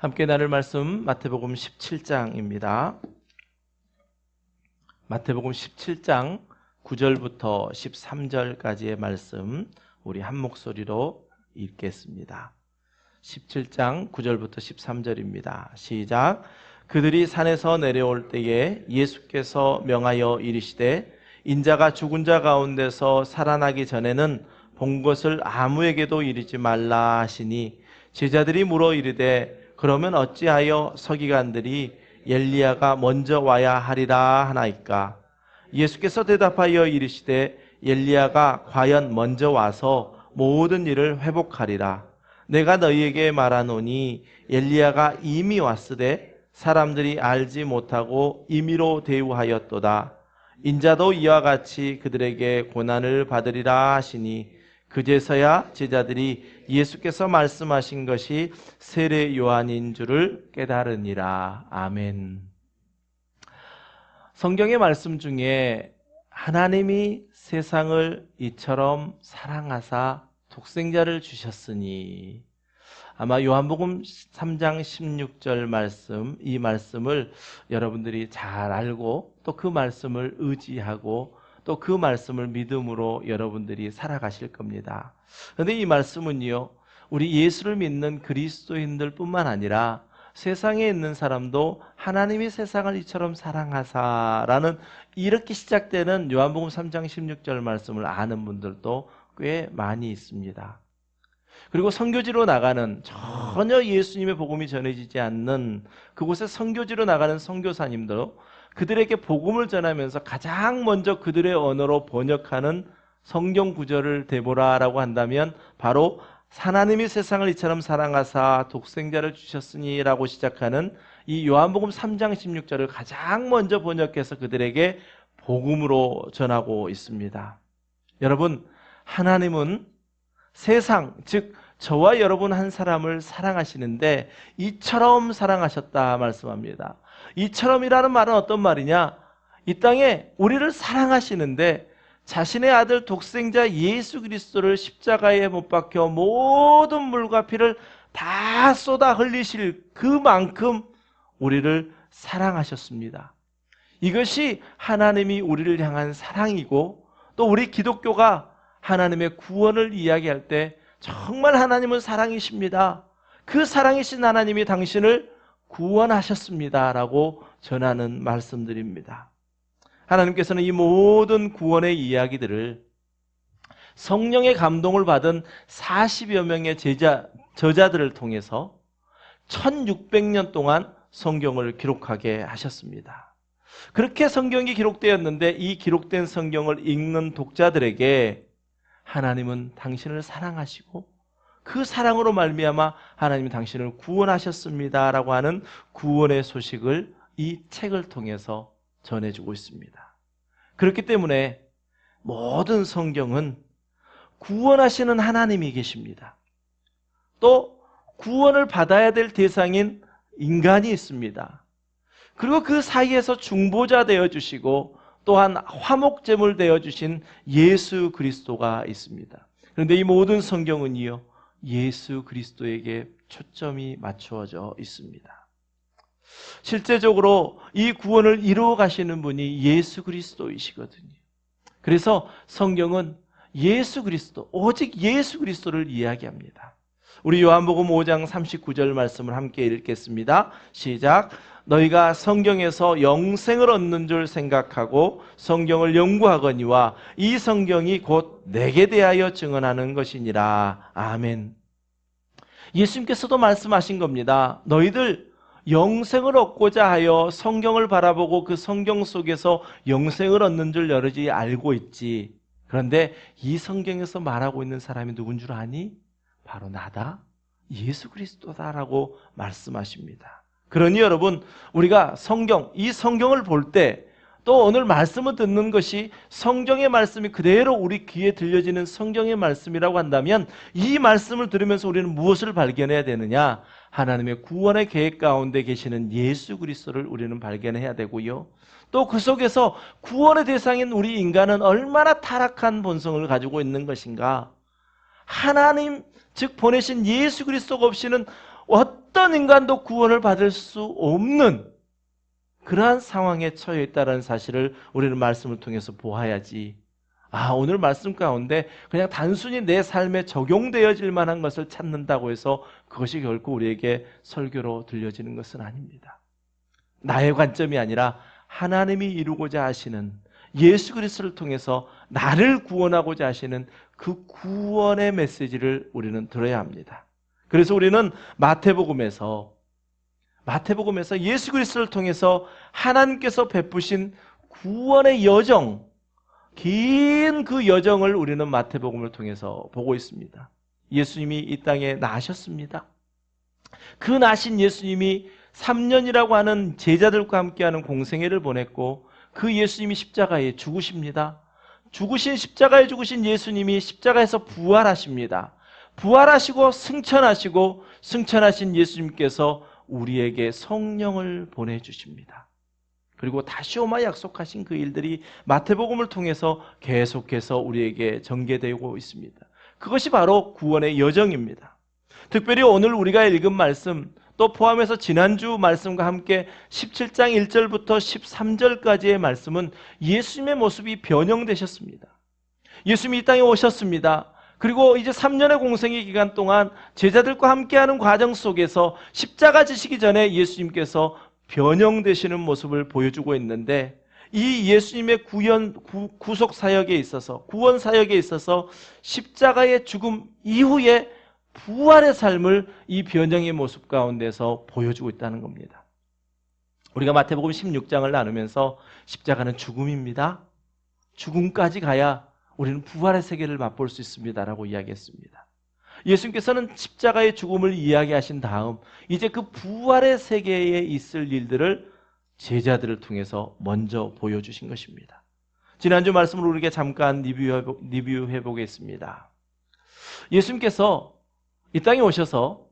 함께 나눌 말씀 마태복음 17장입니다. 마태복음 17장 9절부터 13절까지의 말씀 우리 한 목소리로 읽겠습니다. 17장 9절부터 13절입니다. 시작. 그들이 산에서 내려올 때에 예수께서 명하여 이르시되 인자가 죽은 자 가운데서 살아나기 전에는 본 것을 아무에게도 이르지 말라 하시니 제자들이 물어 이르되 그러면 어찌하여 서기관들이 엘리야가 먼저 와야 하리라 하나이까? 예수께서 대답하여 이르시되 엘리야가 과연 먼저 와서 모든 일을 회복하리라. 내가 너희에게 말하노니 엘리야가 이미 왔으되 사람들이 알지 못하고 임의로 대우하였도다. 인자도 이와 같이 그들에게 고난을 받으리라 하시니 그제서야 제자들이 예수께서 말씀하신 것이 세례 요한인 줄을 깨달으니라. 아멘. 성경의 말씀 중에 하나님이 세상을 이처럼 사랑하사 독생자를 주셨으니, 아마 요한복음 3장 16절 말씀, 이 말씀을 여러분들이 잘 알고 또 그 말씀을 의지하고 또 그 말씀을 믿음으로 여러분들이 살아가실 겁니다. 그런데 이 말씀은요, 우리 예수를 믿는 그리스도인들 뿐만 아니라 세상에 있는 사람도 하나님이 세상을 이처럼 사랑하사라는 이렇게 시작되는 요한복음 3장 16절 말씀을 아는 분들도 꽤 많이 있습니다. 그리고 선교지로 나가는, 전혀 예수님의 복음이 전해지지 않는 그곳에 선교지로 나가는 선교사님도 그들에게 복음을 전하면서 가장 먼저 그들의 언어로 번역하는 성경 구절을 대보라라고 한다면 바로 하나님이 세상을 이처럼 사랑하사 독생자를 주셨으니 라고 시작하는 이 요한복음 3장 16절을 가장 먼저 번역해서 그들에게 복음으로 전하고 있습니다. 여러분, 하나님은 세상, 즉 저와 여러분 한 사람을 사랑하시는데 이처럼 사랑하셨다 말씀합니다. 이처럼이라는 말은 어떤 말이냐? 이 땅에 우리를 사랑하시는데 자신의 아들 독생자 예수 그리스도를 십자가에 못 박혀 모든 물과 피를 다 쏟아 흘리실 그만큼 우리를 사랑하셨습니다. 이것이 하나님이 우리를 향한 사랑이고, 또 우리 기독교가 하나님의 구원을 이야기할 때 정말 하나님은 사랑이십니다. 그 사랑이신 하나님이 당신을 구원하셨습니다 라고 전하는 말씀들입니다. 하나님께서는 이 모든 구원의 이야기들을 성령의 감동을 받은 40여 명의 저자들을 통해서 1600년 동안 성경을 기록하게 하셨습니다. 그렇게 성경이 기록되었는데 이 기록된 성경을 읽는 독자들에게 하나님은 당신을 사랑하시고 그 사랑으로 말미암아 하나님이 당신을 구원하셨습니다 라고 하는 구원의 소식을 이 책을 통해서 전해주고 있습니다. 그렇기 때문에 모든 성경은 구원하시는 하나님이 계십니다. 또 구원을 받아야 될 대상인 인간이 있습니다. 그리고 그 사이에서 중보자 되어주시고 또한 화목제물 되어주신 예수 그리스도가 있습니다. 그런데 이 모든 성경은요, 예수 그리스도에게 초점이 맞추어져 있습니다. 실제적으로 이 구원을 이루어 가시는 분이 예수 그리스도이시거든요. 그래서 성경은 예수 그리스도, 오직 예수 그리스도를 이야기합니다. 우리 요한복음 5장 39절 말씀을 함께 읽겠습니다. 시작. 너희가 성경에서 영생을 얻는 줄 생각하고 성경을 연구하거니와 이 성경이 곧 내게 대하여 증언하는 것이니라. 아멘. 예수님께서도 말씀하신 겁니다. 너희들 영생을 얻고자 하여 성경을 바라보고 그 성경 속에서 영생을 얻는 줄 여러지 알고 있지. 그런데 이 성경에서 말하고 있는 사람이 누군 줄 아니? 바로 나다, 예수 그리스도다라고 말씀하십니다. 그러니 여러분, 우리가 이 성경을 볼 때 또 오늘 말씀을 듣는 것이 성경의 말씀이 그대로 우리 귀에 들려지는 성경의 말씀이라고 한다면 이 말씀을 들으면서 우리는 무엇을 발견해야 되느냐? 하나님의 구원의 계획 가운데 계시는 예수 그리스도를 우리는 발견해야 되고요. 또 그 속에서 구원의 대상인 우리 인간은 얼마나 타락한 본성을 가지고 있는 것인가? 하나님, 즉 보내신 예수 그리스도가 없이는 어떤 인간도 구원을 받을 수 없는 그러한 상황에 처해 있다는 사실을 우리는 말씀을 통해서 보아야지. 오늘 말씀 가운데 그냥 단순히 내 삶에 적용되어질 만한 것을 찾는다고 해서 그것이 결코 우리에게 설교로 들려지는 것은 아닙니다. 나의 관점이 아니라 하나님이 이루고자 하시는 예수 그리스도를 통해서 나를 구원하고자 하시는 그 구원의 메시지를 우리는 들어야 합니다. 그래서 우리는 마태복음에서 예수 그리스도를 통해서 하나님께서 베푸신 구원의 여정, 긴 그 여정을 우리는 마태복음을 통해서 보고 있습니다. 예수님이 이 땅에 나셨습니다. 그 나신 예수님이 3년이라고 하는 제자들과 함께하는 공생애를 보냈고 그 예수님이 십자가에 죽으십니다. 십자가에 죽으신 예수님이 십자가에서 부활하십니다. 부활하시고 승천하신 예수님께서 우리에게 성령을 보내주십니다. 그리고 다시 오마 약속하신 그 일들이 마태복음을 통해서 계속해서 우리에게 전개되고 있습니다. 그것이 바로 구원의 여정입니다. 특별히 오늘 우리가 읽은 말씀, 또 포함해서 지난주 말씀과 함께 17장 1절부터 13절까지의 말씀은 예수님의 모습이 변형되셨습니다. 예수님이 이 땅에 오셨습니다. 그리고 이제 3년의 공생의 기간 동안 제자들과 함께하는 과정 속에서 십자가 지시기 전에 예수님께서 변형되시는 모습을 보여주고 있는데, 이 예수님의 구속 사역에 있어서, 구원 사역에 있어서 십자가의 죽음 이후에 부활의 삶을 이 변형의 모습 가운데서 보여주고 있다는 겁니다. 우리가 마태복음 16장을 나누면서 십자가는 죽음입니다. 죽음까지 가야 우리는 부활의 세계를 맛볼 수 있습니다라고 이야기했습니다. 예수님께서는 십자가의 죽음을 이야기하신 다음 이제 그 부활의 세계에 있을 일들을 제자들을 통해서 먼저 보여주신 것입니다. 지난주 말씀을 우리에게 잠깐 리뷰해 보겠습니다. 예수님께서 이 땅에 오셔서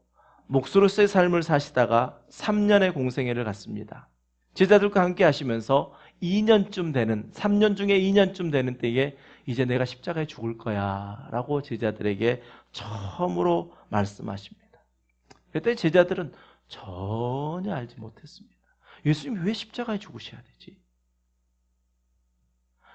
목수로서의 삶을 사시다가 3년의 공생애를 갔습니다. 제자들과 함께 하시면서 3년 중에 2년쯤 되는 때에 이제 내가 십자가에 죽을 거야 라고 제자들에게 처음으로 말씀하십니다. 그때 제자들은 전혀 알지 못했습니다. 예수님이 왜 십자가에 죽으셔야 되지?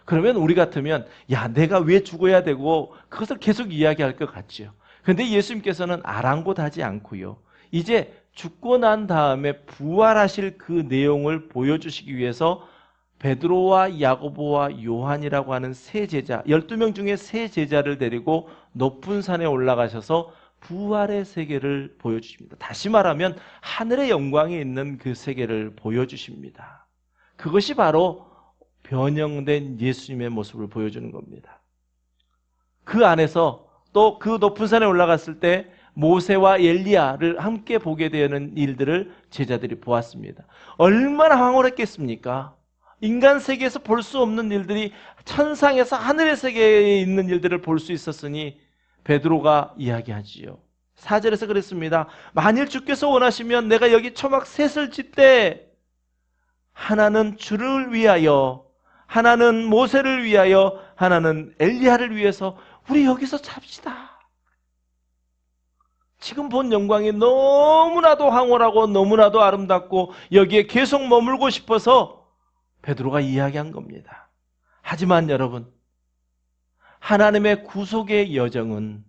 그러면 우리 같으면 내가 왜 죽어야 되고 그것을 계속 이야기할 것 같지요. 그런데 예수님께서는 아랑곳하지 않고요, 이제 죽고 난 다음에 부활하실 그 내용을 보여주시기 위해서 베드로와 야고보와 요한이라고 하는 세 제자, 12명 중에 세 제자를 데리고 높은 산에 올라가셔서 부활의 세계를 보여주십니다. 다시 말하면 하늘의 영광에 있는 그 세계를 보여주십니다. 그것이 바로 변형된 예수님의 모습을 보여주는 겁니다. 그 안에서 또 그 높은 산에 올라갔을 때 모세와 엘리야를 함께 보게 되는 일들을 제자들이 보았습니다. 얼마나 황홀했겠습니까? 인간 세계에서 볼 수 없는 일들이 천상에서 하늘의 세계에 있는 일들을 볼 수 있었으니 베드로가 이야기하지요. 4절에서 그랬습니다. 만일 주께서 원하시면 내가 여기 초막 셋을 짓되 하나는 주를 위하여, 하나는 모세를 위하여, 하나는 엘리야를 위해서 우리 여기서 잡시다. 지금 본 영광이 너무나도 황홀하고 너무나도 아름답고 여기에 계속 머물고 싶어서 베드로가 이야기한 겁니다. 하지만 여러분, 하나님의 구속의 여정은,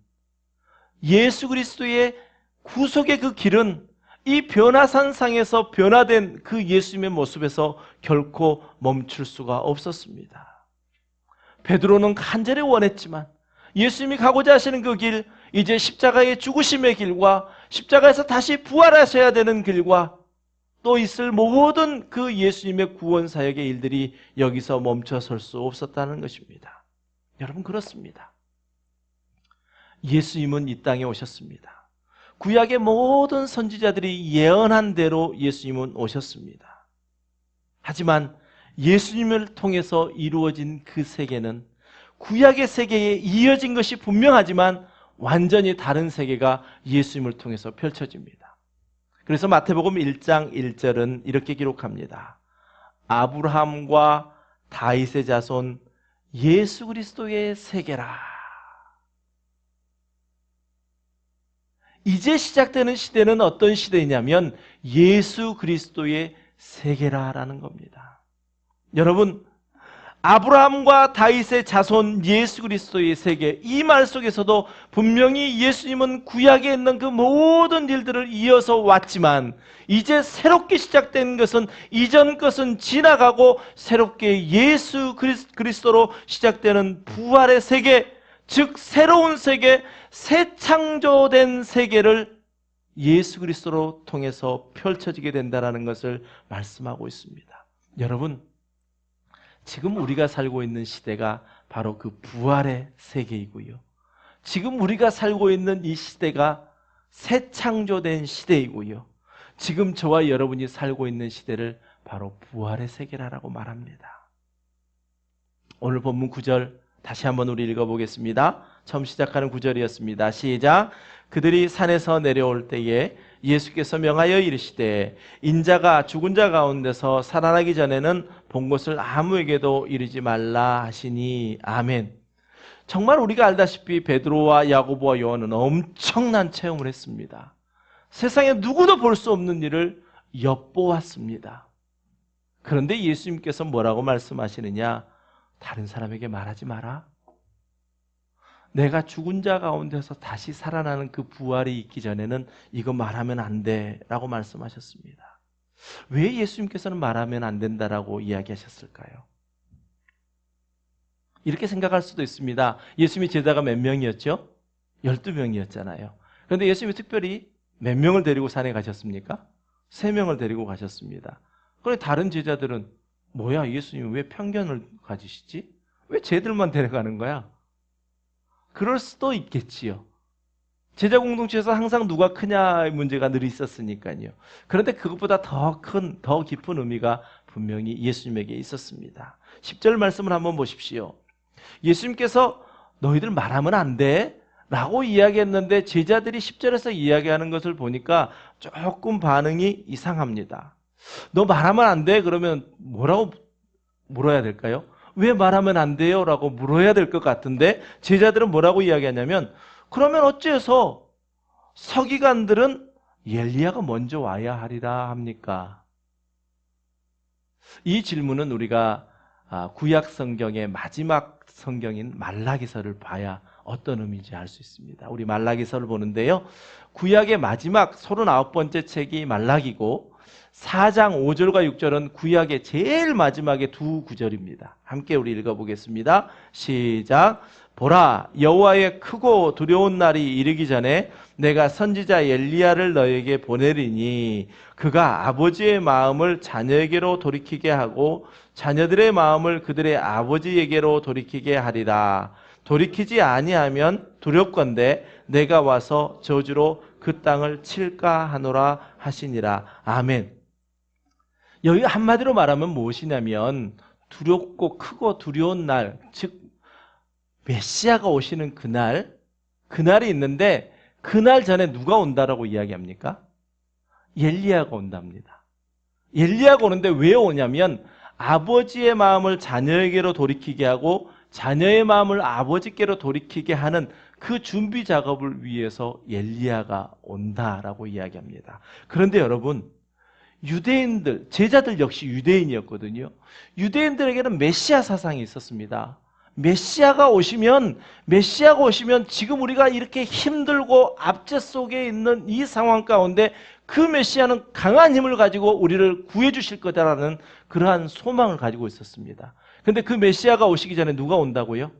예수 그리스도의 구속의 그 길은 이 변화산상에서 변화된 그 예수님의 모습에서 결코 멈출 수가 없었습니다. 베드로는 간절히 원했지만 예수님이 가고자 하시는 그 길, 이제 십자가의 죽으심의 길과 십자가에서 다시 부활하셔야 되는 길과 또 있을 모든 그 예수님의 구원 사역의 일들이 여기서 멈춰설 수 없었다는 것입니다. 여러분, 그렇습니다. 예수님은 이 땅에 오셨습니다. 구약의 모든 선지자들이 예언한 대로 예수님은 오셨습니다. 하지만 예수님을 통해서 이루어진 그 세계는 구약의 세계에 이어진 것이 분명하지만 완전히 다른 세계가 예수님을 통해서 펼쳐집니다. 그래서 마태복음 1장 1절은 이렇게 기록합니다. 아브라함과 다윗의 자손 예수 그리스도의 세계라. 이제 시작되는 시대는 어떤 시대냐면 예수 그리스도의 세계라라는 겁니다. 여러분, 아브라함과 다윗의 자손 예수 그리스도의 세계, 이 말 속에서도 분명히 예수님은 구약에 있는 그 모든 일들을 이어서 왔지만 이제 새롭게 시작된 것은 이전 것은 지나가고 새롭게 예수 그리스도로 시작되는 부활의 세계, 즉 새로운 세계, 새 창조된 세계를 예수 그리스도로 통해서 펼쳐지게 된다는 것을 말씀하고 있습니다. 여러분, 지금 우리가 살고 있는 시대가 바로 그 부활의 세계이고요. 지금 우리가 살고 있는 이 시대가 새 창조된 시대이고요. 지금 저와 여러분이 살고 있는 시대를 바로 부활의 세계라고 말합니다. 오늘 본문 9절 다시 한번 우리 읽어보겠습니다. 처음 시작하는 9절이었습니다. 시작. 그들이 산에서 내려올 때에 예수께서 명하여 이르시되 인자가 죽은 자 가운데서 살아나기 전에는 본 것을 아무에게도 이르지 말라 하시니. 아멘. 정말 우리가 알다시피 베드로와 야고보와 요한은 엄청난 체험을 했습니다. 세상에 누구도 볼 수 없는 일을 엿보았습니다. 그런데 예수님께서 뭐라고 말씀하시느냐? 다른 사람에게 말하지 마라. 내가 죽은 자 가운데서 다시 살아나는 그 부활이 있기 전에는 이거 말하면 안 돼 라고 말씀하셨습니다. 왜 예수님께서는 말하면 안 된다라고 이야기하셨을까요? 이렇게 생각할 수도 있습니다. 예수님의 제자가 몇 명이었죠? 12명이었잖아요. 그런데 예수님이 특별히 몇 명을 데리고 산에 가셨습니까? 3명을 데리고 가셨습니다. 그런데 다른 제자들은 뭐야, 예수님 왜 편견을 가지시지? 왜 쟤들만 데려가는 거야? 그럴 수도 있겠지요. 제자 공동체에서 항상 누가 크냐의 문제가 늘 있었으니까요. 그런데 그것보다 더 큰, 더 깊은 의미가 분명히 예수님에게 있었습니다. 10절 말씀을 한번 보십시오. 예수님께서 너희들 말하면 안 돼 라고 이야기했는데 제자들이 10절에서 이야기하는 것을 보니까 조금 반응이 이상합니다. 너 말하면 안 돼? 그러면 뭐라고 물어야 될까요? 왜 말하면 안 돼요? 라고 물어야 될 것 같은데 제자들은 뭐라고 이야기하냐면 그러면 어째서 서기관들은 엘리야가 먼저 와야 하리라 합니까? 이 질문은 우리가 구약 성경의 마지막 성경인 말라기서를 봐야 어떤 의미인지 알 수 있습니다. 우리 말라기서를 보는데요. 구약의 마지막 39번째 책이 말라기고 4장 5절과 6절은 구약의 제일 마지막의 두 구절입니다. 함께 우리 읽어보겠습니다. 시작. 보라, 여호와의 크고 두려운 날이 이르기 전에 내가 선지자 엘리야를 너에게 보내리니 그가 아버지의 마음을 자녀에게로 돌이키게 하고 자녀들의 마음을 그들의 아버지에게로 돌이키게 하리라. 돌이키지 아니하면 두렵건대 내가 와서 저주로 그 땅을 칠까 하노라 하시니라. 아멘. 여기 한마디로 말하면 무엇이냐면 두렵고 크고 두려운 날, 즉 메시아가 오시는 그날이 있는데 그날 전에 누가 온다라고 이야기합니까? 엘리야가 온답니다. 엘리야가 오는데 왜 오냐면 아버지의 마음을 자녀에게로 돌이키게 하고 자녀의 마음을 아버지께로 돌이키게 하는 그 준비 작업을 위해서 엘리야가 온다라고 이야기합니다. 그런데 여러분, 유대인들, 제자들 역시 유대인이었거든요. 유대인들에게는 메시아 사상이 있었습니다. 메시아가 오시면 지금 우리가 이렇게 힘들고 압제 속에 있는 이 상황 가운데 그 메시아는 강한 힘을 가지고 우리를 구해 주실 거다라는 그러한 소망을 가지고 있었습니다. 그런데 그 메시아가 오시기 전에 누가 온다고요?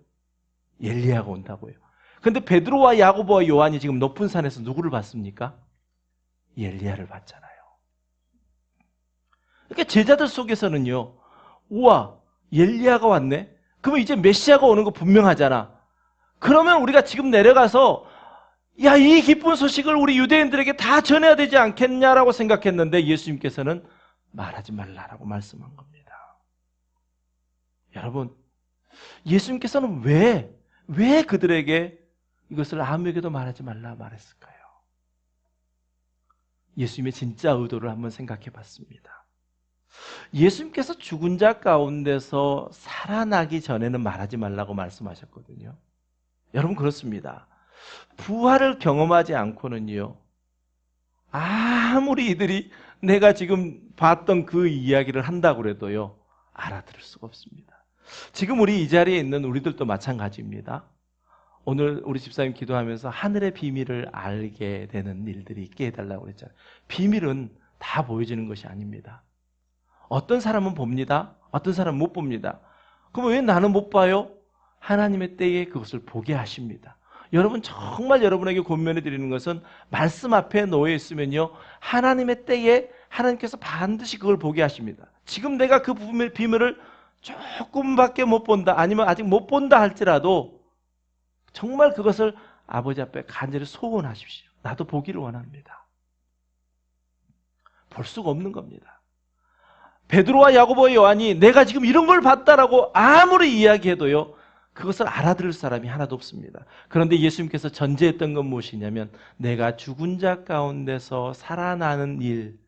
엘리야가 온다고요. 그런데 베드로와 야고보와 요한이 지금 높은 산에서 누구를 봤습니까? 엘리야를 봤잖아요. 그러니까 제자들 속에서는요, 우와, 엘리야가 왔네? 그러면 이제 메시아가 오는 거 분명하잖아. 그러면 우리가 지금 내려가서 야, 이 기쁜 소식을 우리 유대인들에게 다 전해야 되지 않겠냐라고 생각했는데 예수님께서는 말하지 말라라고 말씀한 겁니다. 여러분, 예수님께서는 왜 그들에게 이것을 아무에게도 말하지 말라 말했을까요? 예수님의 진짜 의도를 한번 생각해 봤습니다. 예수님께서 죽은 자 가운데서 살아나기 전에는 말하지 말라고 말씀하셨거든요. 여러분, 그렇습니다. 부활을 경험하지 않고는요, 아무리 이들이 내가 지금 봤던 그 이야기를 한다고 해도요, 알아들을 수가 없습니다. 지금 우리 이 자리에 있는 우리들도 마찬가지입니다. 오늘 우리 집사님 기도하면서 하늘의 비밀을 알게 되는 일들이 있게 해달라고 그랬잖아요. 비밀은 다 보여지는 것이 아닙니다. 어떤 사람은 봅니다. 어떤 사람은 못 봅니다. 그럼 왜 나는 못 봐요? 하나님의 때에 그것을 보게 하십니다. 여러분, 정말 여러분에게 권면해 드리는 것은 말씀 앞에 놓여 있으면요, 하나님의 때에 하나님께서 반드시 그걸 보게 하십니다. 지금 내가 그 비밀을 조금밖에 못 본다, 아니면 아직 못 본다 할지라도 정말 그것을 아버지 앞에 간절히 소원하십시오. 나도 보기를 원합니다. 볼 수가 없는 겁니다. 베드로와 야고보와 요한이 내가 지금 이런 걸 봤다라고 아무리 이야기해도요, 그것을 알아들을 사람이 하나도 없습니다. 그런데 예수님께서 전제했던 건 무엇이냐면, 내가 죽은 자 가운데서 살아나는 일,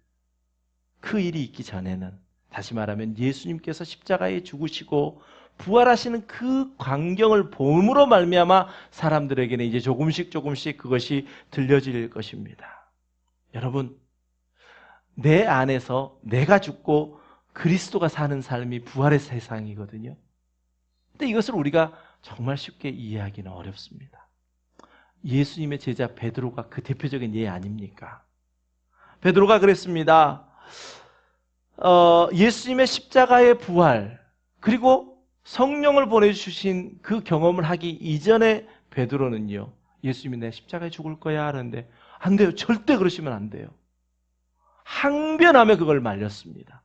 그 일이 있기 전에는, 다시 말하면 예수님께서 십자가에 죽으시고 부활하시는 그 광경을 봄으로 말미암아 사람들에게는 이제 조금씩 그것이 들려질 것입니다. 여러분, 내 안에서 내가 죽고 그리스도가 사는 삶이 부활의 세상이거든요. 근데 이것을 우리가 정말 쉽게 이해하기는 어렵습니다. 예수님의 제자 베드로가 그 대표적인 예 아닙니까? 베드로가 그랬습니다. 예수님의 십자가의 부활, 그리고 성령을 보내주신 그 경험을 하기 이전에 베드로는요, 예수님이 내 십자가에 죽을 거야 하는데, 안 돼요. 절대 그러시면 안 돼요. 항변하며 그걸 말렸습니다.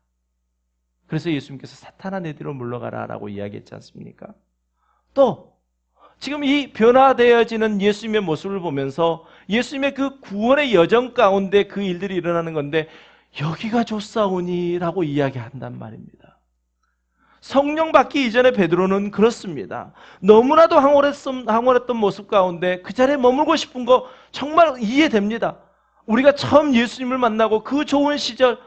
그래서 예수님께서 사탄아 내 뒤로 물러가라 라고 이야기했지 않습니까? 또 지금 이 변화되어지는 예수님의 모습을 보면서 예수님의 그 구원의 여정 가운데 그 일들이 일어나는 건데, 여기가 좋사오니 라고 이야기한단 말입니다. 성령 받기 이전에 베드로는 그렇습니다. 너무나도 황홀했던 모습 가운데 그 자리에 머물고 싶은 거 정말 이해됩니다. 우리가 처음 예수님을 만나고 그 좋은 시절,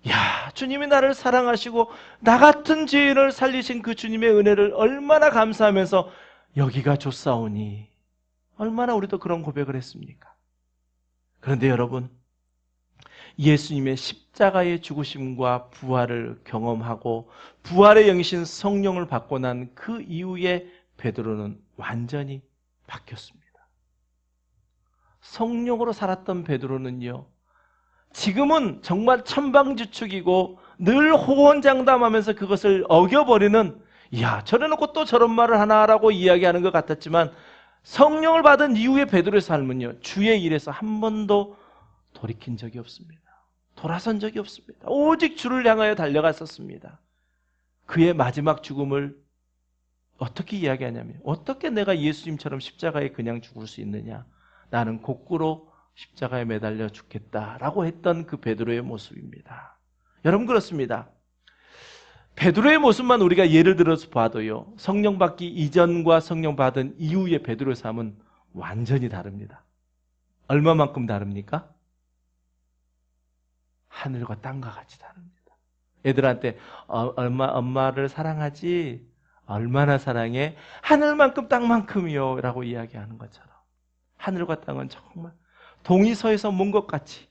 야, 주님이 나를 사랑하시고 나 같은 죄인을 살리신 그 주님의 은혜를 얼마나 감사하면서 여기가 좋사오니, 얼마나 우리도 그런 고백을 했습니까? 그런데 여러분, 예수님의 십자가의 죽으심과 부활을 경험하고 부활의 영이신 성령을 받고 난 그 이후에 베드로는 완전히 바뀌었습니다. 성령으로 살았던 베드로는요, 지금은 정말 천방지축이고 늘 호언장담하면서 그것을 어겨버리는, 이야, 저래놓고 또 저런 말을 하나라고 이야기하는 것 같았지만, 성령을 받은 이후의 베드로의 삶은요, 주의 일에서 한 번도 돌이킨 적이 없습니다. 돌아선 적이 없습니다. 오직 주를 향하여 달려갔었습니다. 그의 마지막 죽음을 어떻게 이야기하냐면, 어떻게 내가 예수님처럼 십자가에 그냥 죽을 수 있느냐, 나는 거꾸로 십자가에 매달려 죽겠다라고 했던 그 베드로의 모습입니다. 여러분, 그렇습니다. 베드로의 모습만 우리가 예를 들어서 봐도요, 성령 받기 이전과 성령 받은 이후의 베드로의 삶은 완전히 다릅니다. 얼마만큼 다릅니까? 하늘과 땅과 같이 다릅니다. 애들한테 엄마를 사랑하지? 얼마나 사랑해? 하늘만큼 땅만큼이요 라고 이야기하는 것처럼, 하늘과 땅은 정말 동이 서에서 먼 것 같이,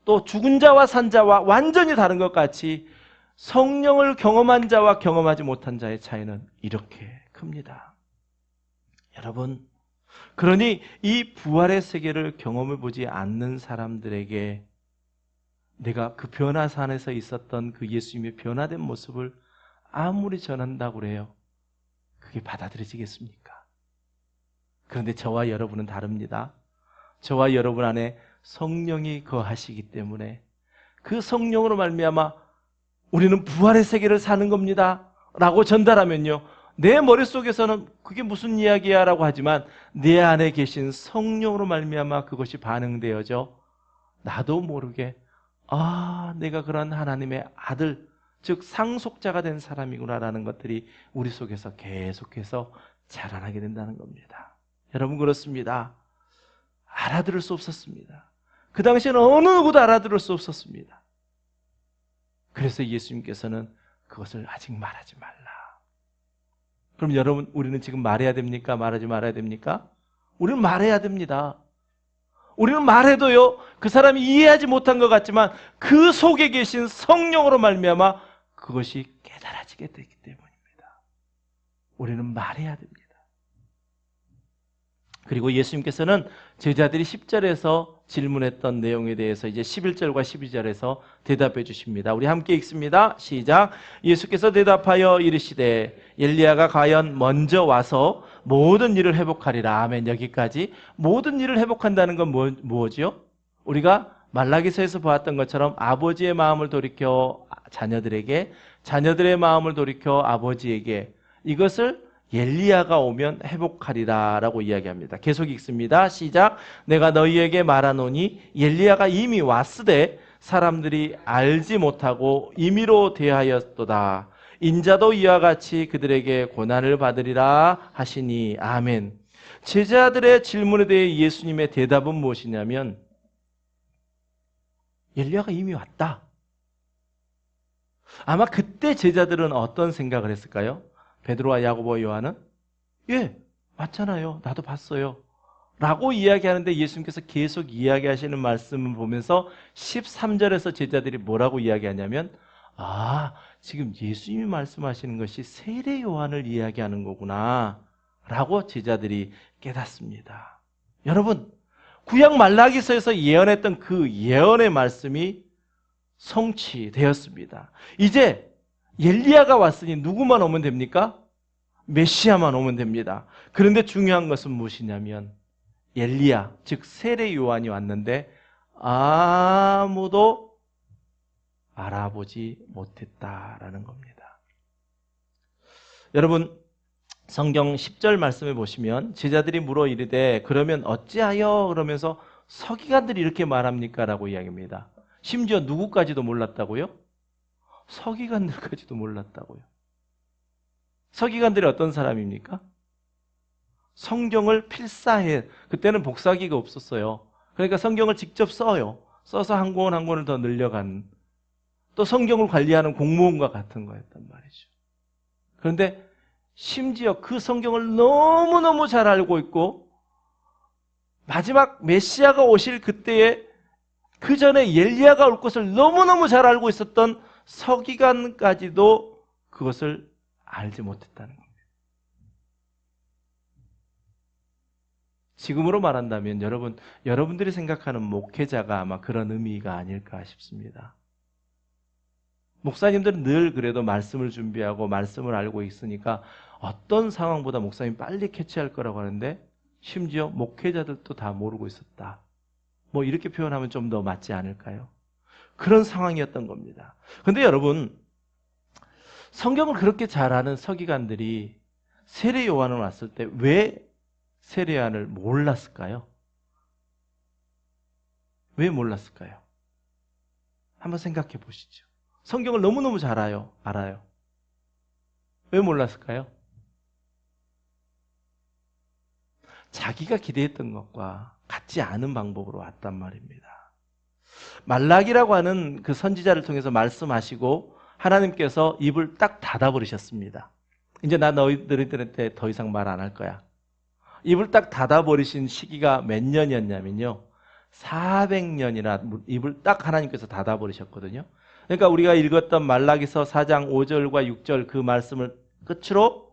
또 죽은 자와 산 자와 완전히 다른 것 같이 성령을 경험한 자와 경험하지 못한 자의 차이는 이렇게 큽니다. 여러분, 그러니 이 부활의 세계를 경험해 보지 않는 사람들에게 내가 그 변화산에서 있었던 그 예수님의 변화된 모습을 아무리 전한다고 그래요, 그게 받아들여지겠습니까? 그런데 저와 여러분은 다릅니다. 저와 여러분 안에 성령이 거하시기 때문에 그 성령으로 말미암아 우리는 부활의 세계를 사는 겁니다 라고 전달하면요, 내 머릿속에서는 그게 무슨 이야기야 라고 하지만, 내 안에 계신 성령으로 말미암아 그것이 반응되어져 나도 모르게, 아, 내가 그런 하나님의 아들, 즉 상속자가 된 사람이구나 라는 것들이 우리 속에서 계속해서 자라나게 된다는 겁니다. 여러분, 그렇습니다. 알아들을 수 없었습니다. 그 당시에는 어느 누구도 알아들을 수 없었습니다. 그래서 예수님께서는 그것을 아직 말하지 말라. 그럼 여러분, 우리는 지금 말해야 됩니까? 말하지 말아야 됩니까? 우리는 말해야 됩니다. 우리는 말해도요, 그 사람이 이해하지 못한 것 같지만 그 속에 계신 성령으로 말미암아 그것이 깨달아지게 되기 때문입니다. 우리는 말해야 됩니다. 그리고 예수님께서는 제자들이 10절에서 질문했던 내용에 대해서 이제 11절과 12절에서 대답해 주십니다. 우리 함께 읽습니다. 시작. 예수께서 대답하여 이르시되 엘리야가 과연 먼저 와서 모든 일을 회복하리라. 아멘. 여기까지. 모든 일을 회복한다는 건 뭐지요? 우리가 말라기서에서 보았던 것처럼 아버지의 마음을 돌이켜 자녀들에게, 자녀들의 마음을 돌이켜 아버지에게, 이것을 엘리야가 오면 회복하리라 라고 이야기합니다. 계속 읽습니다. 시작. 내가 너희에게 말하노니 엘리야가 이미 왔으되 사람들이 알지 못하고 임의로 대하였도다. 인자도 이와 같이 그들에게 고난을 받으리라 하시니. 아멘. 제자들의 질문에 대해 예수님의 대답은 무엇이냐면 엘리야가 이미 왔다. 아마 그때 제자들은 어떤 생각을 했을까요? 베드로와 야고보와 요한은 예, 맞잖아요. 나도 봤어요. 라고 이야기하는데 예수님께서 계속 이야기하시는 말씀을 보면서 13절에서 제자들이 뭐라고 이야기하냐면 지금 예수님이 말씀하시는 것이 세례 요한을 이야기하는 거구나 라고 제자들이 깨닫습니다. 여러분, 구약 말라기서에서 예언했던 그 예언의 말씀이 성취되었습니다. 이제 엘리야가 왔으니 누구만 오면 됩니까? 메시아만 오면 됩니다. 그런데 중요한 것은 무엇이냐면 엘리야, 즉 세례 요한이 왔는데 아무도 알아보지 못했다라는 겁니다. 여러분, 성경 10절 말씀에 보시면 제자들이 물어 이르되 그러면 어찌하여 그러면서 서기관들이 이렇게 말합니까? 라고 이야기합니다. 심지어 누구까지도 몰랐다고요? 서기관들까지도 몰랐다고요. 서기관들이 어떤 사람입니까? 성경을 필사해. 그때는 복사기가 없었어요. 그러니까 성경을 직접 써요. 써서 한 권 한 권을 더 늘려간, 또 성경을 관리하는 공무원과 같은 거였단 말이죠. 그런데 심지어 그 성경을 너무너무 잘 알고 있고 마지막 메시아가 오실 그때에 그 전에 엘리야가 올 것을 너무너무 잘 알고 있었던 서기관까지도 그것을 알지 못했다는 겁니다. 지금으로 말한다면 여러분들이 생각하는 목회자가 아마 그런 의미가 아닐까 싶습니다. 목사님들은 늘 그래도 말씀을 준비하고 말씀을 알고 있으니까 어떤 상황보다 목사님 빨리 캐치할 거라고 하는데 심지어 목회자들도 다 모르고 있었다. 뭐 이렇게 표현하면 좀 더 맞지 않을까요? 그런 상황이었던 겁니다. 그런데 여러분, 성경을 그렇게 잘 아는 서기관들이 세례 요한을 왔을 때 왜 세례 요한을 몰랐을까요? 왜 몰랐을까요? 한번 생각해 보시죠. 성경을 너무너무 잘 알아요. 왜 몰랐을까요? 자기가 기대했던 것과 같지 않은 방법으로 왔단 말입니다. 말라기라고 하는 그 선지자를 통해서 말씀하시고 하나님께서 입을 딱 닫아버리셨습니다. 이제 나 너희들한테 더 이상 말 안 할 거야. 입을 딱 닫아버리신 시기가 몇 년이었냐면요, 400년이나 입을 딱 하나님께서 닫아버리셨거든요. 그러니까 우리가 읽었던 말라기서 4장 5절과 6절 그 말씀을 끝으로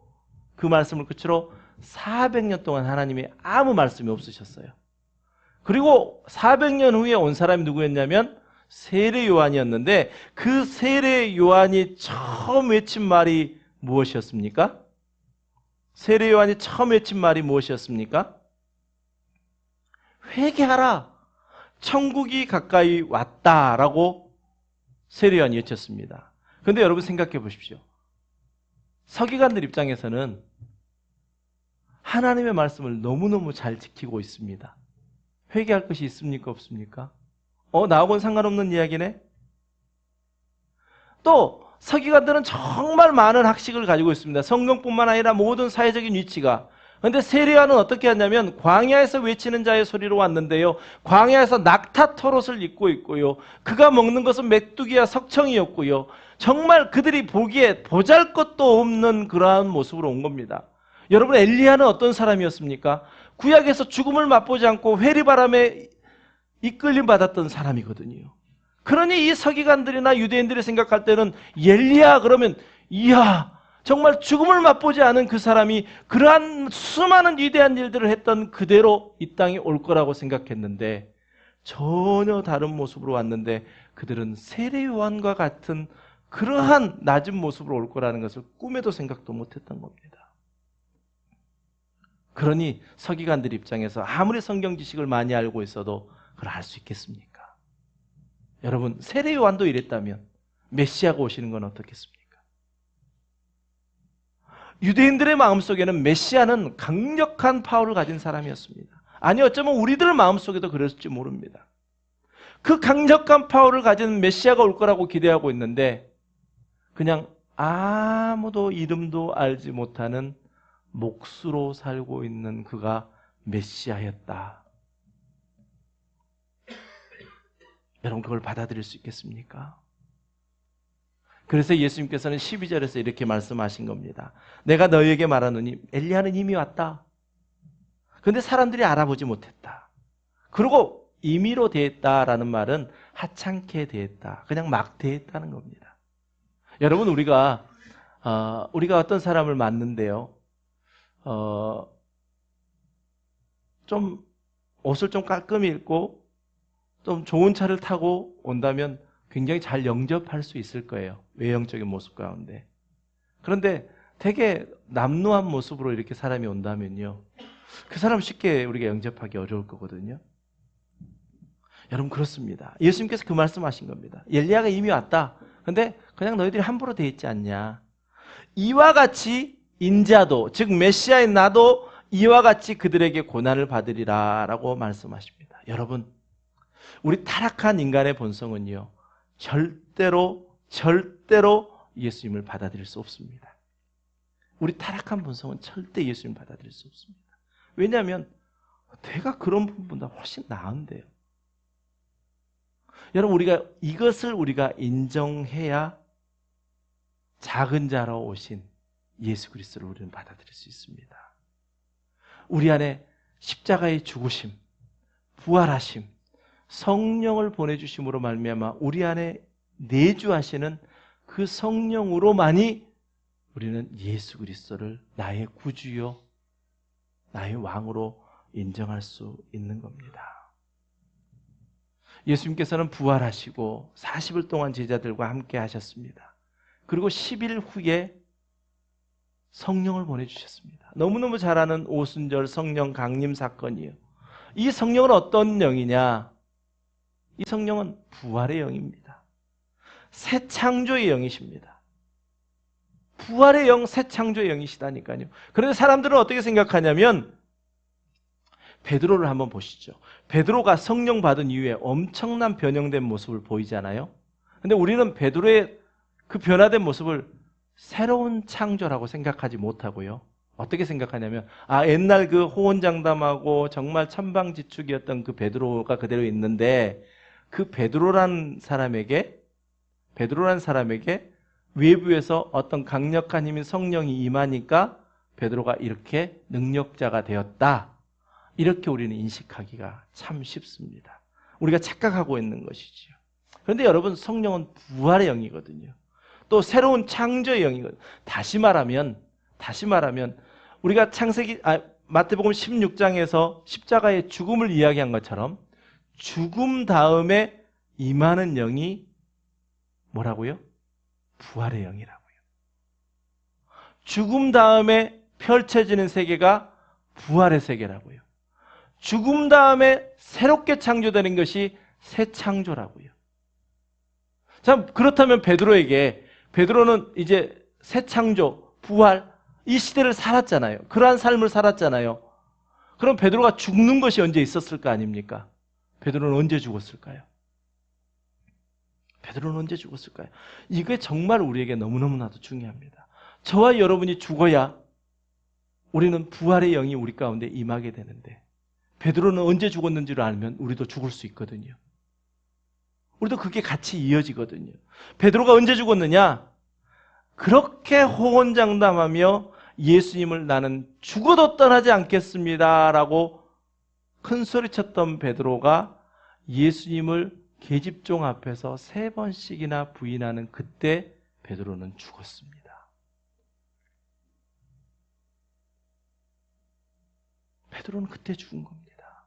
400년 동안 하나님이 아무 말씀이 없으셨어요. 그리고 400년 후에 온 사람이 누구였냐면 세례 요한이었는데 그 세례 요한이 처음 외친 말이 무엇이었습니까? 세례 요한이 처음 외친 말이 무엇이었습니까? 회개하라. 천국이 가까이 왔다라고 세례 요한이 외쳤습니다. 그런데 여러분 생각해 보십시오. 서기관들 입장에서는 하나님의 말씀을 너무너무 잘 지키고 있습니다. 회개할 것이 있습니까? 없습니까? 나하고는 상관없는 이야기네? 또 서기관들은 정말 많은 학식을 가지고 있습니다. 성경뿐만 아니라 모든 사회적인 위치가. 그런데 세례 요한은 어떻게 하냐면 광야에서 외치는 자의 소리로 왔는데요, 광야에서 낙타 털옷을 입고 있고요, 그가 먹는 것은 메뚜기와 석청이었고요, 정말 그들이 보기에 보잘것도 없는 그러한 모습으로 온 겁니다. 여러분, 엘리야는 어떤 사람이었습니까? 구약에서 죽음을 맛보지 않고 회리바람에 이끌림 받았던 사람이거든요. 그러니 이 서기관들이나 유대인들이 생각할 때는 엘리야 그러면 이야 정말 죽음을 맛보지 않은 그 사람이 그러한 수많은 위대한 일들을 했던 그대로 이 땅에 올 거라고 생각했는데 전혀 다른 모습으로 왔는데 그들은 세례 요한과 같은 그러한 낮은 모습으로 올 거라는 것을 꿈에도 생각도 못했던 겁니다. 그러니 서기관들 입장에서 아무리 성경 지식을 많이 알고 있어도 그걸 알 수 있겠습니까? 여러분 세례 요한도 이랬다면 메시아가 오시는 건 어떻겠습니까? 유대인들의 마음속에는 메시아는 강력한 파워를 가진 사람이었습니다. 아니 어쩌면 우리들 마음속에도 그랬을지 모릅니다. 그 강력한 파워를 가진 메시아가 올 거라고 기대하고 있는데 그냥 아무도 이름도 알지 못하는 몫으로 살고 있는 그가 메시아였다. 여러분 그걸 받아들일 수 있겠습니까? 그래서 예수님께서는 12절에서 이렇게 말씀하신 겁니다. 내가 너희에게 말하노니 엘리야는 이미 왔다. 그런데 사람들이 알아보지 못했다. 그리고 임의로 대했다라는 말은 하찮게 대했다. 그냥 막 대했다는 겁니다. 여러분 우리가 어떤 사람을 만는데요. 좀 옷을 좀 깔끔히 입고 좀 좋은 차를 타고 온다면 굉장히 잘 영접할 수 있을 거예요. 외형적인 모습 가운데. 그런데 되게 남루한 모습으로 이렇게 사람이 온다면요. 그 사람 쉽게 우리가 영접하기 어려울 거거든요. 여러분 그렇습니다. 예수님께서 그 말씀하신 겁니다. 엘리야가 이미 왔다. 근데 그냥 너희들이 함부로 돼 있지 않냐. 이와 같이 인자도 즉 메시아인 나도 이와 같이 그들에게 고난을 받으리라 라고 말씀하십니다. 여러분 우리 타락한 인간의 본성은요. 절대로 예수님을 받아들일 수 없습니다. 우리 타락한 본성은 절대 예수님을 받아들일 수 없습니다. 왜냐하면 내가 그런 부분보다 훨씬 나은데요. 여러분 이것을 우리가 인정해야 작은 자로 오신 예수 그리스도를 우리는 받아들일 수 있습니다. 우리 안에 십자가의 죽으심, 부활하심, 성령을 보내주심으로 말미암아 우리 안에 내주하시는 그 성령으로만이 우리는 예수 그리스도를 나의 구주요, 나의 왕으로 인정할 수 있는 겁니다. 예수님께서는 부활하시고 40일 동안 제자들과 함께 하셨습니다. 그리고 10일 후에 성령을 보내주셨습니다. 너무너무 잘 아는 오순절 성령 강림 사건이에요. 이 성령은 어떤 영이냐? 이 성령은 부활의 영입니다. 새 창조의 영이십니다. 부활의 영, 새 창조의 영이시다니까요. 그런데 사람들은 어떻게 생각하냐면 베드로를 한번 보시죠. 베드로가 성령 받은 이후에 엄청난 변형된 모습을 보이잖아요. 근데 우리는 베드로의 그 변화된 모습을 새로운 창조라고 생각하지 못하고요. 어떻게 생각하냐면 옛날 그 호언장담하고 정말 천방지축이었던 그 베드로가 그대로 있는데 그 베드로란 사람에게 외부에서 어떤 강력한 힘인 성령이 임하니까 베드로가 이렇게 능력자가 되었다. 이렇게 우리는 인식하기가 참 쉽습니다. 우리가 착각하고 있는 것이지요. 그런데 여러분 성령은 부활의 영이거든요. 또 새로운 창조의 영이거든요. 다시 말하면 우리가 마태복음 16장에서 십자가의 죽음을 이야기한 것처럼 죽음 다음에 임하는 영이 뭐라고요? 부활의 영이라고요. 죽음 다음에 펼쳐지는 세계가 부활의 세계라고요. 죽음 다음에 새롭게 창조되는 것이 새 창조라고요. 자, 그렇다면 베드로는 이제 새 창조, 부활, 이 시대를 살았잖아요. 그러한 삶을 살았잖아요. 그럼 베드로가 죽는 것이 언제 있었을 거 아닙니까? 베드로는 언제 죽었을까요? 베드로는 언제 죽었을까요? 이게 정말 우리에게 너무너무나도 중요합니다. 저와 여러분이 죽어야 우리는 부활의 영이 우리 가운데 임하게 되는데 베드로는 언제 죽었는지를 알면 우리도 죽을 수 있거든요. 우리도 그게 같이 이어지거든요. 베드로가 언제 죽었느냐? 그렇게 호언장담하며 예수님을 나는 죽어도 떠나지 않겠습니다 라고 큰소리쳤던 베드로가 예수님을 계집종 앞에서 3번씩이나 부인하는 그때 베드로는 죽었습니다. 베드로는 그때 죽은 겁니다.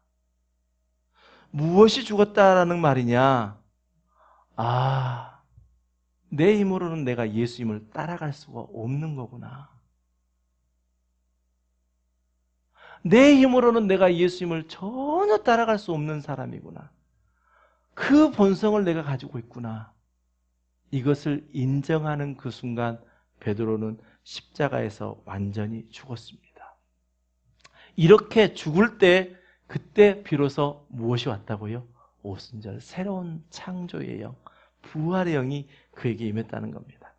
무엇이 죽었다라는 말이냐? 내 힘으로는 내가 예수님을 따라갈 수가 없는 거구나. 내 힘으로는 내가 예수님을 전혀 따라갈 수 없는 사람이구나. 그 본성을 내가 가지고 있구나. 이것을 인정하는 그 순간 베드로는 십자가에서 완전히 죽었습니다. 이렇게 죽을 때 그때 비로소 무엇이 왔다고요? 오순절 새로운 창조의 영, 부활의 영이 그에게 임했다는 겁니다.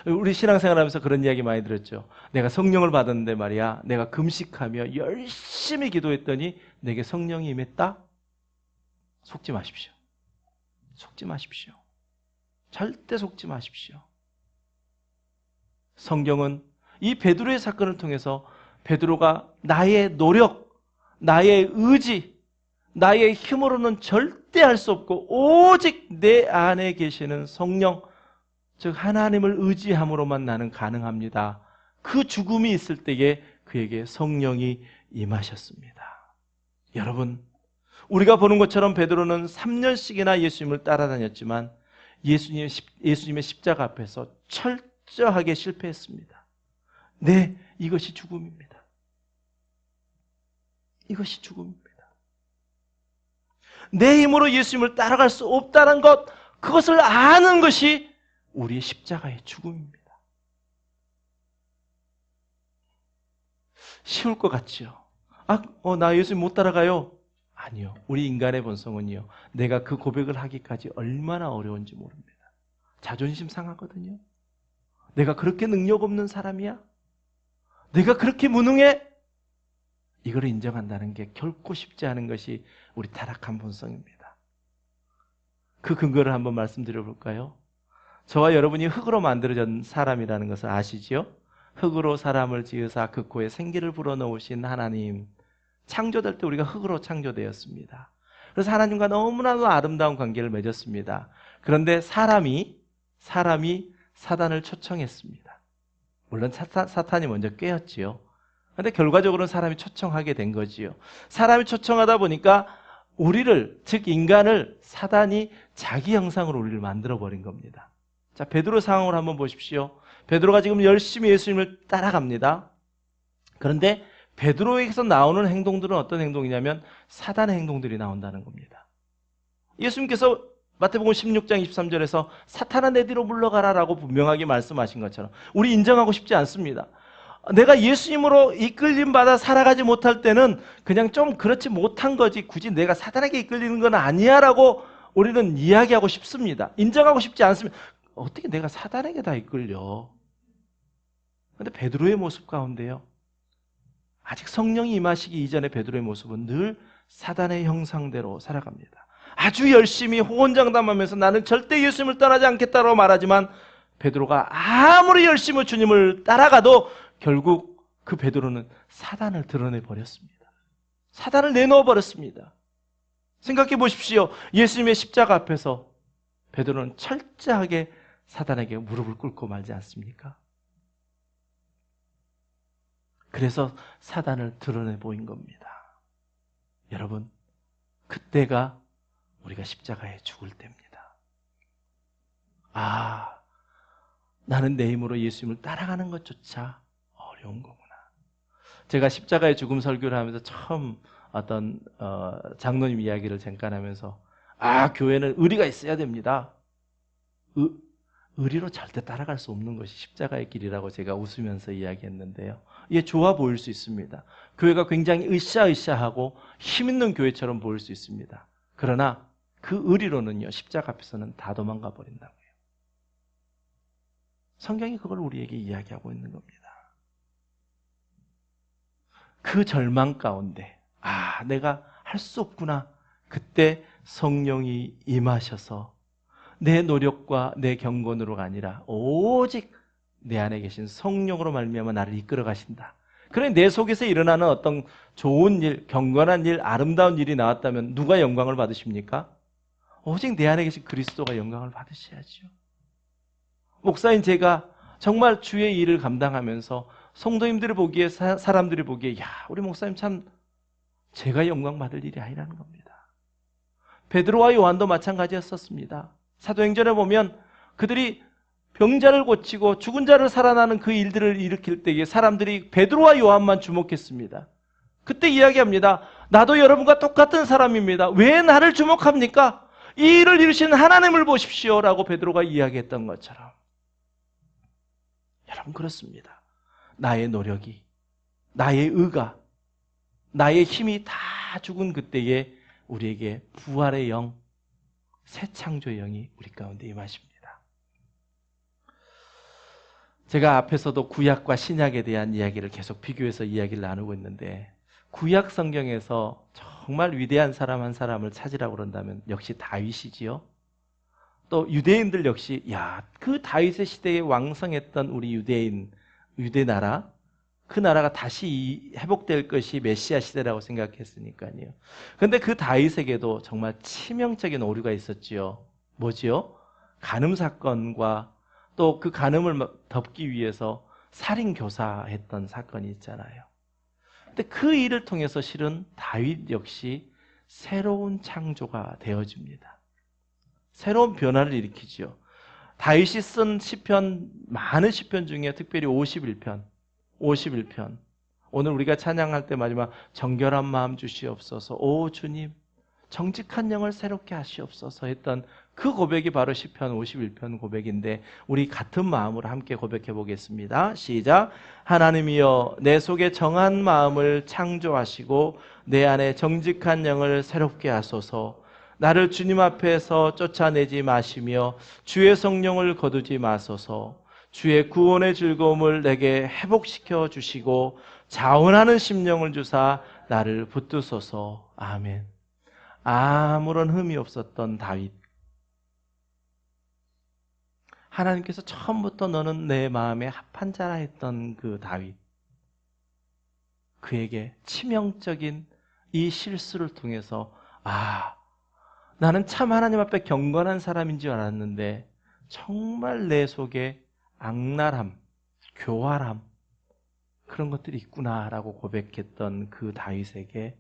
우리 신앙생활하면서 그런 이야기 많이 들었죠. 내가 성령을 받았는데 말이야, 내가 금식하며 열심히 기도했더니 내게 성령이 임했다? 속지 마십시오. 속지 마십시오. 절대 속지 마십시오. 성경은 이 베드로의 사건을 통해서 베드로가 나의 노력, 나의 의지, 나의 힘으로는 절대 할 수 없고 오직 내 안에 계시는 성령, 즉 하나님을 의지함으로만 나는 가능합니다. 그 죽음이 있을 때에 그에게 성령이 임하셨습니다. 여러분, 우리가 보는 것처럼 베드로는 3년씩이나 예수님을 따라다녔지만 예수님의 십자가 앞에서 철저하게 실패했습니다. 네, 이것이 죽음입니다. 이것이 죽음입니다. 내 힘으로 예수님을 따라갈 수 없다는 것, 그것을 아는 것이 우리의 십자가의 죽음입니다. 쉬울 것 같지요? 나 예수님 못 따라가요. 아니요. 우리 인간의 본성은요, 내가 그 고백을 하기까지 얼마나 어려운지 모릅니다. 자존심 상하거든요. 내가 그렇게 능력 없는 사람이야? 내가 그렇게 무능해? 이걸 인정한다는 게 결코 쉽지 않은 것이 우리 타락한 본성입니다. 그 근거를 한번 말씀드려 볼까요? 저와 여러분이 흙으로 만들어진 사람이라는 것을 아시지요? 흙으로 사람을 지으사 그 코에 생기를 불어넣으신 하나님, 창조될 때 우리가 흙으로 창조되었습니다. 그래서 하나님과 너무나도 아름다운 관계를 맺었습니다. 그런데 사람이 사단을 초청했습니다. 물론 사탄이 먼저 꾀었지요. 그런데 결과적으로는 사람이 초청하게 된 거지요. 사람이 초청하다 보니까 우리를, 즉 인간을 사단이 자기 형상으로 우리를 만들어버린 겁니다. 자, 베드로 상황을 한번 보십시오. 베드로가 지금 열심히 예수님을 따라갑니다. 그런데 베드로에게서 나오는 행동들은 어떤 행동이냐면 사단의 행동들이 나온다는 겁니다. 예수님께서 마태복음 16장 23절에서 사탄아 내 뒤로 물러가라 라고 분명하게 말씀하신 것처럼 우리 인정하고 싶지 않습니다. 내가 예수님으로 이끌림 받아 살아가지 못할 때는 그냥 좀 그렇지 못한 거지 굳이 내가 사단에게 이끌리는 건 아니야 라고 우리는 이야기하고 싶습니다. 인정하고 싶지 않습니다. 어떻게 내가 사단에게 다 이끌려? 그런데 베드로의 모습 가운데요, 아직 성령이 임하시기 이전의 베드로의 모습은 늘 사단의 형상대로 살아갑니다. 아주 열심히 호언장담하면서 나는 절대 예수님을 떠나지 않겠다고 말하지만 베드로가 아무리 열심히 주님을 따라가도 결국 그 베드로는 사단을 드러내버렸습니다. 사단을 내놓아버렸습니다. 생각해 보십시오. 예수님의 십자가 앞에서 베드로는 철저하게 사단에게 무릎을 꿇고 말지 않습니까? 그래서 사단을 드러내 보인 겁니다. 여러분, 그때가 우리가 십자가에 죽을 때입니다. 나는 내 힘으로 예수님을 따라가는 것조차 어려운 거구나. 제가 십자가의 죽음 설교를 하면서 처음 어떤 장로님 이야기를 잠깐하면서 교회는 의리가 있어야 됩니다. 의리로 절대 따라갈 수 없는 것이 십자가의 길이라고 제가 웃으면서 이야기했는데요. 이게 좋아 보일 수 있습니다. 교회가 굉장히 으쌰으쌰하고 힘있는 교회처럼 보일 수 있습니다. 그러나 그 의리로는요, 십자가 앞에서는 다 도망가 버린다고요. 성경이 그걸 우리에게 이야기하고 있는 겁니다. 그 절망 가운데 내가 할 수 없구나. 그때 성령이 임하셔서 내 노력과 내 경건으로가 아니라 오직 내 안에 계신 성령으로 말미암아 나를 이끌어 가신다. 그래 내 속에서 일어나는 어떤 좋은 일, 경건한 일, 아름다운 일이 나왔다면 누가 영광을 받으십니까? 오직 내 안에 계신 그리스도가 영광을 받으셔야죠. 목사인 제가 정말 주의 일을 감당하면서 성도님들이 보기에 사람들이 보기에 야 우리 목사님 참 제가 영광 받을 일이 아니라는 겁니다. 베드로와 요한도 마찬가지였었습니다. 사도행전에 보면 그들이 병자를 고치고 죽은 자를 살아나는 그 일들을 일으킬 때에 사람들이 베드로와 요한만 주목했습니다. 그때 이야기합니다. 나도 여러분과 똑같은 사람입니다. 왜 나를 주목합니까? 이 일을 이루시는 하나님을 보십시오 라고 베드로가 이야기했던 것처럼 여러분 그렇습니다. 나의 노력이, 나의 의가, 나의 힘이 다 죽은 그때에 우리에게 부활의 영, 새 창조의 영이 우리 가운데 임하십니다. 제가 앞에서도 구약과 신약에 대한 이야기를 계속 비교해서 이야기를 나누고 있는데 구약 성경에서 정말 위대한 사람 한 사람을 찾으라고 그런다면 역시 다윗이지요. 또 유대인들 역시 그 다윗의 시대에 왕성했던 우리 유대 나라 그 나라가 다시 회복될 것이 메시아 시대라고 생각했으니까요. 그런데 그 다윗에게도 정말 치명적인 오류가 있었지요. 뭐지요? 간음 사건과 또 그 간음을 덮기 위해서 살인 교사했던 사건이 있잖아요. 근데 그 일을 통해서 실은 다윗 역시 새로운 창조가 되어집니다. 새로운 변화를 일으키지요. 다윗이 쓴 시편, 많은 시편 중에 특별히 51편. 오늘 우리가 찬양할 때 마지막 정결한 마음 주시옵소서. 오 주님, 정직한 영을 새롭게 하시옵소서 했던 그 고백이 바로 시편 51편 고백인데 우리 같은 마음으로 함께 고백해 보겠습니다. 시작. 하나님이여 내 속에 정한 마음을 창조하시고 내 안에 정직한 영을 새롭게 하소서. 나를 주님 앞에서 쫓아내지 마시며 주의 성령을 거두지 마소서. 주의 구원의 즐거움을 내게 회복시켜 주시고 자원하는 심령을 주사 나를 붙드소서. 아멘. 아무런 흠이 없었던 다윗. 하나님께서 처음부터 너는 내 마음에 합한 자라 했던 그 다윗. 그에게 치명적인 이 실수를 통해서 나는 참 하나님 앞에 경건한 사람인 줄 알았는데 정말 내 속에 악랄함, 교활함 그런 것들이 있구나라고 고백했던 그 다윗에게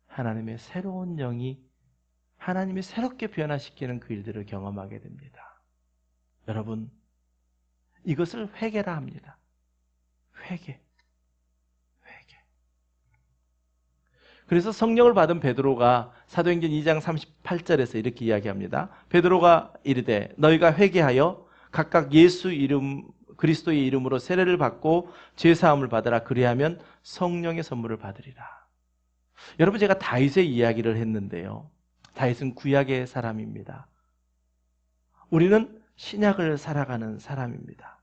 하나님의 새로운 영이 하나님이 새롭게 변화시키는 그 일들을 경험하게 됩니다. 여러분 이것을 회개라 합니다. 회개. 그래서 성령을 받은 베드로가 사도행전 2장 38절에서 이렇게 이야기합니다. 베드로가 이르되 너희가 회개하여 각각 예수 이름 그리스도의 이름으로 세례를 받고 죄사함을 받으라. 그리하면 성령의 선물을 받으리라. 여러분 제가 다윗의 이야기를 했는데요. 다윗은 구약의 사람입니다. 우리는 신약을 살아가는 사람입니다.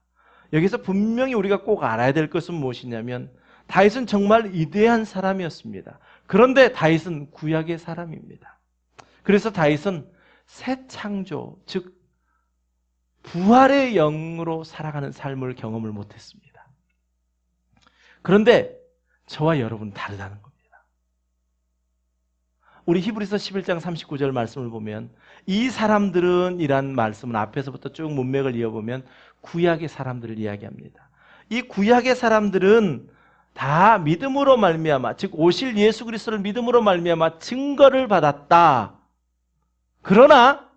여기서 분명히 우리가 꼭 알아야 될 것은 무엇이냐면 다윗은 정말 위대한 사람이었습니다. 그런데 다윗은 구약의 사람입니다. 그래서 다윗은 새 창조, 즉 부활의 영으로 살아가는 삶을 경험을 못했습니다. 그런데 저와 여러분은 다르다는 겁니다. 우리 히브리서 11장 39절 말씀을 보면 이 사람들은 이란 말씀은 앞에서부터 쭉 문맥을 이어보면 구약의 사람들을 이야기합니다. 이 구약의 사람들은 다 믿음으로 말미암아 즉 오실 예수 그리스도를 믿음으로 말미암아 증거를 받았다. 그러나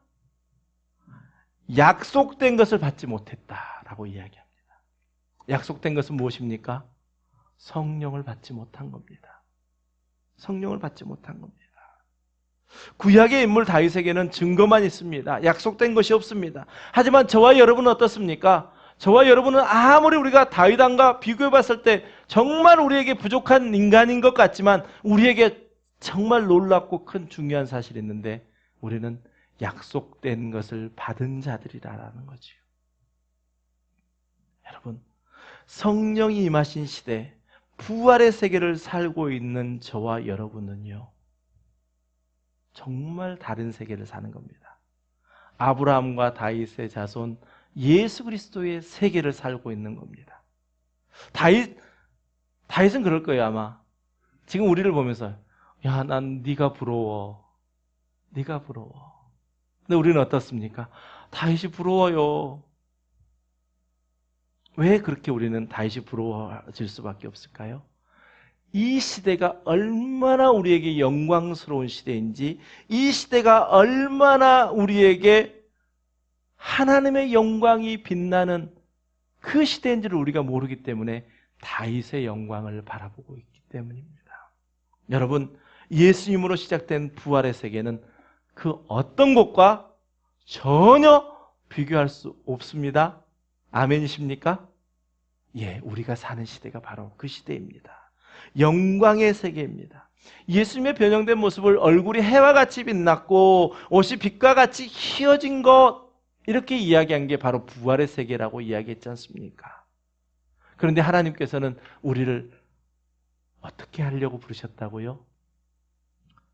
약속된 것을 받지 못했다라고 이야기합니다. 약속된 것은 무엇입니까? 성령을 받지 못한 겁니다. 성령을 받지 못한 겁니다. 구약의 인물 다윗에게는 증거만 있습니다. 약속된 것이 없습니다. 하지만 저와 여러분은 어떻습니까? 저와 여러분은 아무리 우리가 다윗왕과 비교해 봤을 때 정말 우리에게 부족한 인간인 것 같지만 우리에게 정말 놀랍고 큰 중요한 사실이 있는데 우리는 약속된 것을 받은 자들이라는 거지요. 여러분, 성령이 임하신 시대, 부활의 세계를 살고 있는 저와 여러분은요, 정말 다른 세계를 사는 겁니다. 아브라함과 다윗의 자손 예수 그리스도의 세계를 살고 있는 겁니다. 다윗은 그럴 거예요, 아마. 지금 우리를 보면서 야, 난 네가 부러워. 네가 부러워. 근데 우리는 어떻습니까? 다윗이 부러워요. 왜 그렇게 우리는 다윗이 부러워질 수밖에 없을까요? 이 시대가 얼마나 우리에게 영광스러운 시대인지, 이 시대가 얼마나 우리에게 하나님의 영광이 빛나는 그 시대인지를 우리가 모르기 때문에 다윗의 영광을 바라보고 있기 때문입니다. 여러분, 예수님으로 시작된 부활의 세계는 그 어떤 것과 전혀 비교할 수 없습니다. 아멘이십니까? 예, 우리가 사는 시대가 바로 그 시대입니다. 영광의 세계입니다. 예수님의 변형된 모습을 얼굴이 해와 같이 빛났고 옷이 빛과 같이 희어진 것, 이렇게 이야기한 게 바로 부활의 세계라고 이야기했지 않습니까? 그런데 하나님께서는 우리를 어떻게 하려고 부르셨다고요?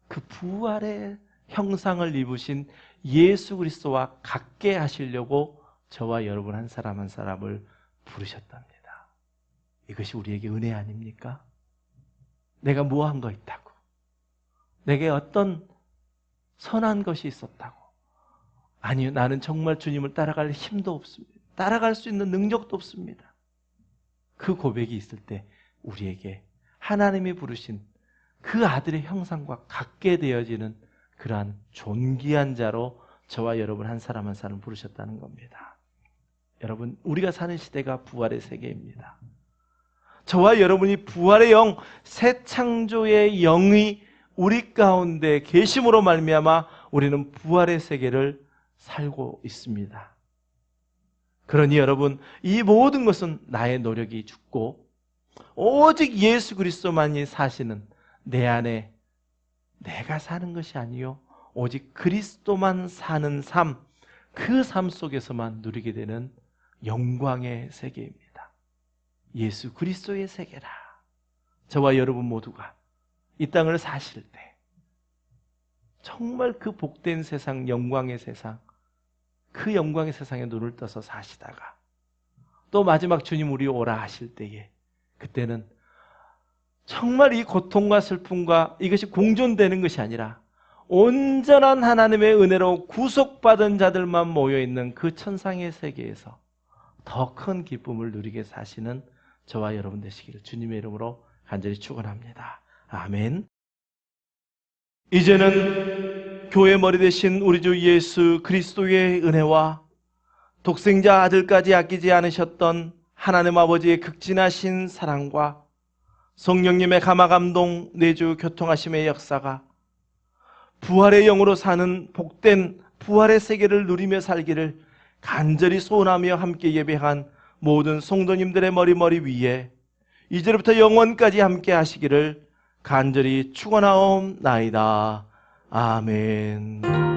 그 부활의 형상을 입으신 예수 그리스도와 같게 하시려고 저와 여러분 한 사람 한 사람을 부르셨답니다. 이것이 우리에게 은혜 아닙니까? 내가 뭐 한 거 있다고, 내게 어떤 선한 것이 있었다고, 아니요, 나는 정말 주님을 따라갈 힘도 없습니다. 따라갈 수 있는 능력도 없습니다. 그 고백이 있을 때 우리에게 하나님이 부르신 그 아들의 형상과 같게 되어지는 그러한 존귀한 자로 저와 여러분 한 사람 한 사람 부르셨다는 겁니다. 여러분, 우리가 사는 시대가 부활의 세계입니다. 저와 여러분이 부활의 영, 새 창조의 영이 우리 가운데 계심으로 말미암아 우리는 부활의 세계를 살고 있습니다. 그러니 여러분, 이 모든 것은 나의 노력이 죽고 오직 예수 그리스도만이 사시는 내 안에 내가 사는 것이 아니요 오직 그리스도만 사는 삶, 그 삶 속에서만 누리게 되는 영광의 세계입니다. 예수 그리스도의 세계라. 저와 여러분 모두가 이 땅을 사실 때 정말 그 복된 세상, 영광의 세상, 그 영광의 세상에 눈을 떠서 사시다가 또 마지막 주님 우리 오라 하실 때에, 그때는 정말 이 고통과 슬픔과 이것이 공존되는 것이 아니라 온전한 하나님의 은혜로 구속받은 자들만 모여있는 그 천상의 세계에서 더 큰 기쁨을 누리게 사시는 저와 여러분 되시기를 주님의 이름으로 간절히 축원합니다. 아멘. 이제는 교회 머리 되신 우리 주 예수 그리스도의 은혜와 독생자 아들까지 아끼지 않으셨던 하나님 아버지의 극진하신 사랑과 성령님의 감화감동 내주 교통하심의 역사가 부활의 영으로 사는 복된 부활의 세계를 누리며 살기를 간절히 소원하며 함께 예배한 모든 성도님들의 머리 위에 이제부터 영원까지 함께 하시기를 간절히 축원하옵나이다. 아멘.